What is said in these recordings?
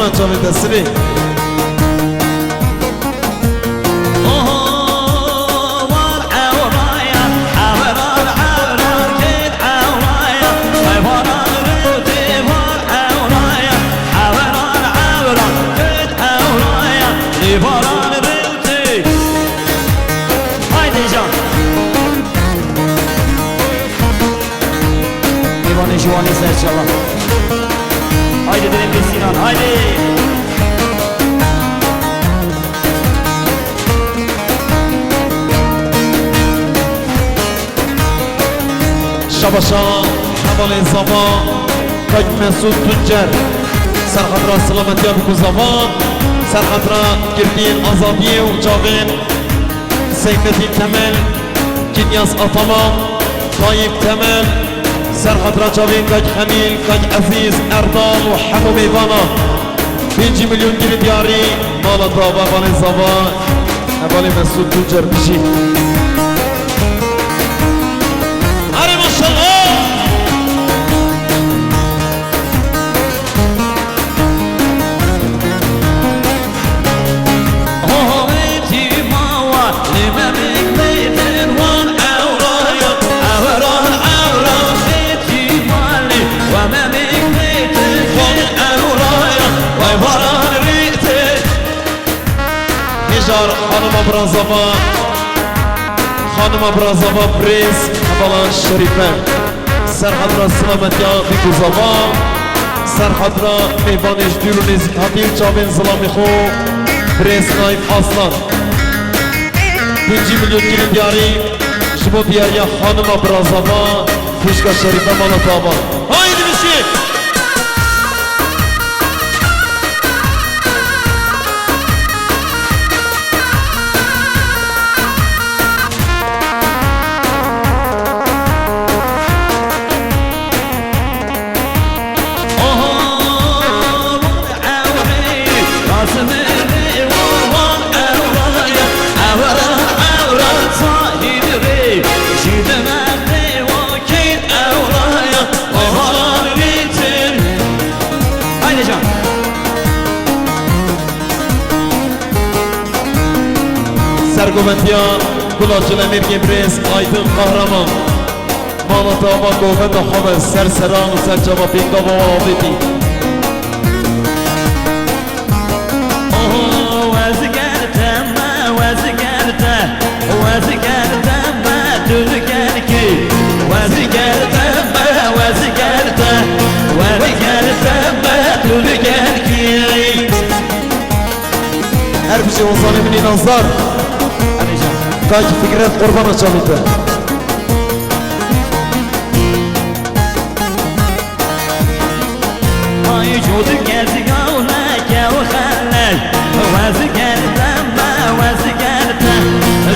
قربان چاوی دستری جوانی سرچالا haydi dedim bir Sinan haydi شباشان حوال زمان کج مسعود تنجر سرخطرا سلامتی بکو زمان سرخطرا گردین آزادی و جاوین سیفتی تمل کنیاس آتامان طایب تمل سرخطرا جاوین کج خمیل کج عزیز اردال و حمو میوانا 5 میلیون گیری دیاری مالا دابا بانی زمان حوال مسعود تنجر بشی خانم ابرازاوا خانم ابرازاوا پریز حوالان شریفه سرخطرا سلامتی بیکو زاوا سرخطرا میوانش دیرو نزیک حدیل چاوین ظلامی خو پریز نایف اصلان 5 میلیون گیری دیاری شما بیاری خانم ابرازاوا پوشکا شریفه مالا تابا هایدی بشی سرگومتیان گلاچل امیر گبریز آیدن قهرمان مالات آبا گوهد خواب سرسران و سرجابا بینگا و آبیدی هر بشي وصاني مني نظر كاج فكرة قربان شامته ما يجود كذي قولك يا وخلك وازقرت ما وازقرت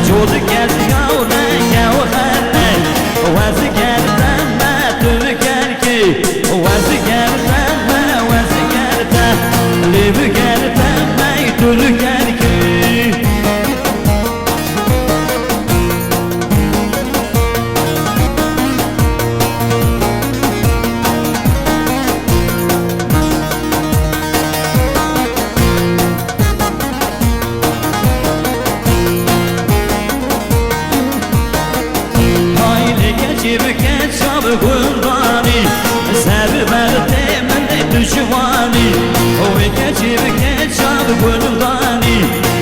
جود كذي قولك يا وخلك وازقرت ما تذكرك وازقرت ما وازقرت اللي بقرت ما يتذكرك بكت شاب قرباني سبب من دشواني وبكت بكت شاب قرباني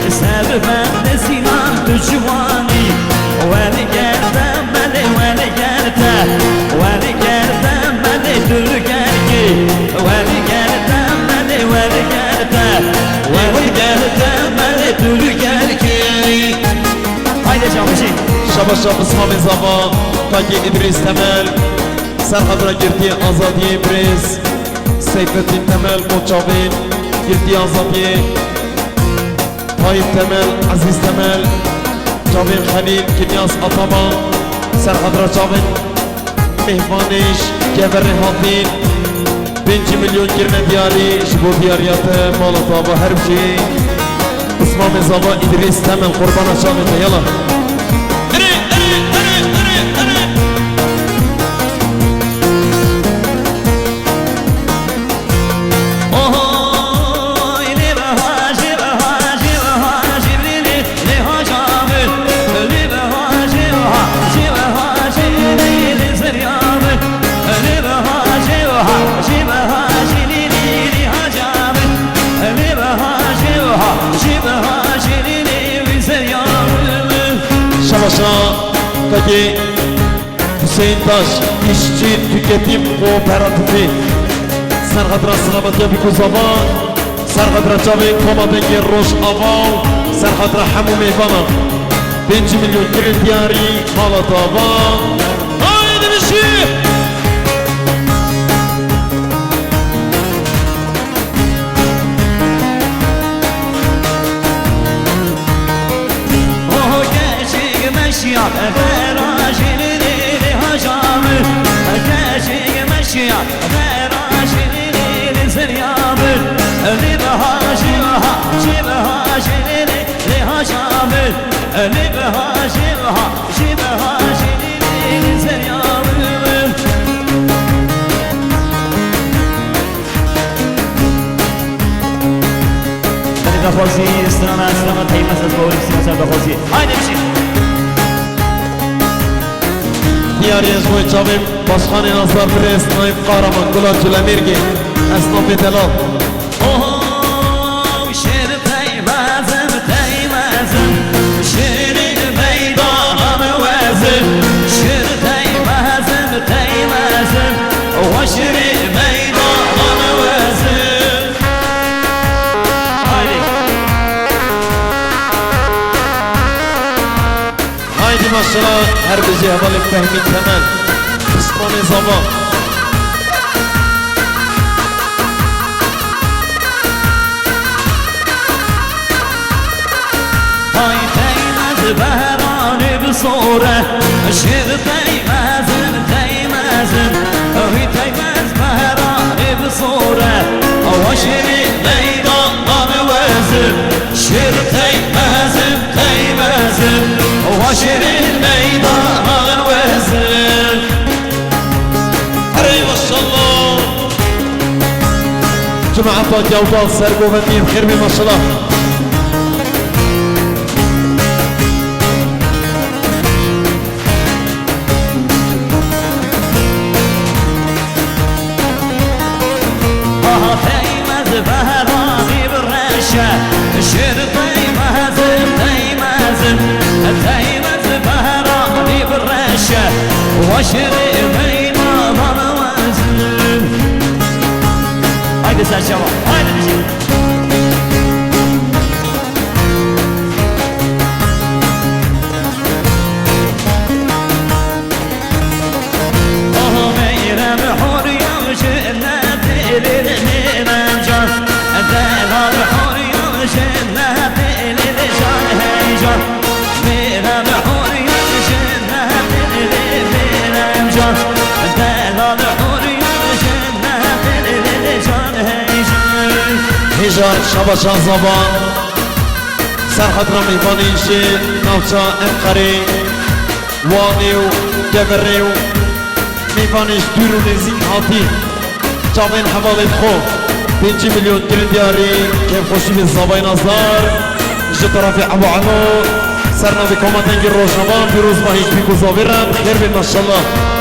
سبب من سنان دشواني وانا قرت ملي وانا قرت وانا قرت ملي تركركي وانا قرت ملي وانا قرت وانا قرت ملي تركركي هايدا شامشي شبا شب اسمام زبان تاکی ادریس تمل سرخطرا گردی آزادی ابریز سیفتین تمل مچاوین گردی آزادی طایب تمل عزیز تمل چاوین خلیل کنیاس آتاما سرخطرا چاوین مهمانش گبر هاتین 5 میلیون گرنه دیاری شبو دیاریات مالطابا هر بشی اسمام زبا ادریس تمل قربان چاوین یلا Peki Hüseyin Taş İşçi Tüketim Kooperatifi Serhatıra Selamet Yabiku Zaman Serhatıra Çavi Komadengi Roş Aval Serhatıra Hamu Meyvana 5 milyon girin diyari Malatava Haydi bir şey مشيا فراجلي لهجامي كاشي مشيا فراجلي لزريامي لبهاجمها شبهاجلي لهجامي لبهاجمها شبهاجلي لزريامي بخوزي استرانا استرانا تيمس از باوری استرانا بخوزي هايدي بشي دیاری از موی چاویم باشخانه نصر پرست نایب قهرمان گلات جلمیرگی اسناف اطلاع شیر تیمزم تیمزم شیر میدانم وزم شیر تیمزم تیمزم و شیر میدانم وزم haydi maşallah her bizi havalık Fehmi Temel Osman Zama hay teymez behrani bsore şir teymezin teymezin hay teymez behrani bsore o şiri meydandan vezir şir teymezin teymezin o şiri meydandan vezir Hey maşallah Cemaat Yavdal Sergo ve Miyim Khirbi maşallah شر تيمز تيمز تيمز بهراني بالرشة وشر ميدان وزن هايدي سال شباب هايدي نجي ميرم حوريا وجنات للمنجر دلال حوريا وجنات للجان هيجر ميرم حوريا وجنات للمنجر دلال حوريا وجنات للجان هيجر هجار شباشان زبان سرحد رمی بانیشی نوچا انقری وانیو دبریو میبانیش دورون زین هاتی جاوین حوالت خو 5 میلیون گرین دیاری کیف خوشی به زبای نظر جه طرف ابو عنو سرنوی کامتنگی روشنوان بیروز با هیچ بیگو زاویرم خیر بین ماشالله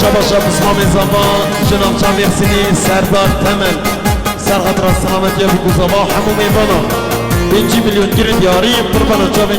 شباشا بسمام زمان جناب جامعه سنی سردار تمل سرخط را سلامت یا بگو زمان همون میبانا 5 میلیون گرین دیاری قربان جامعه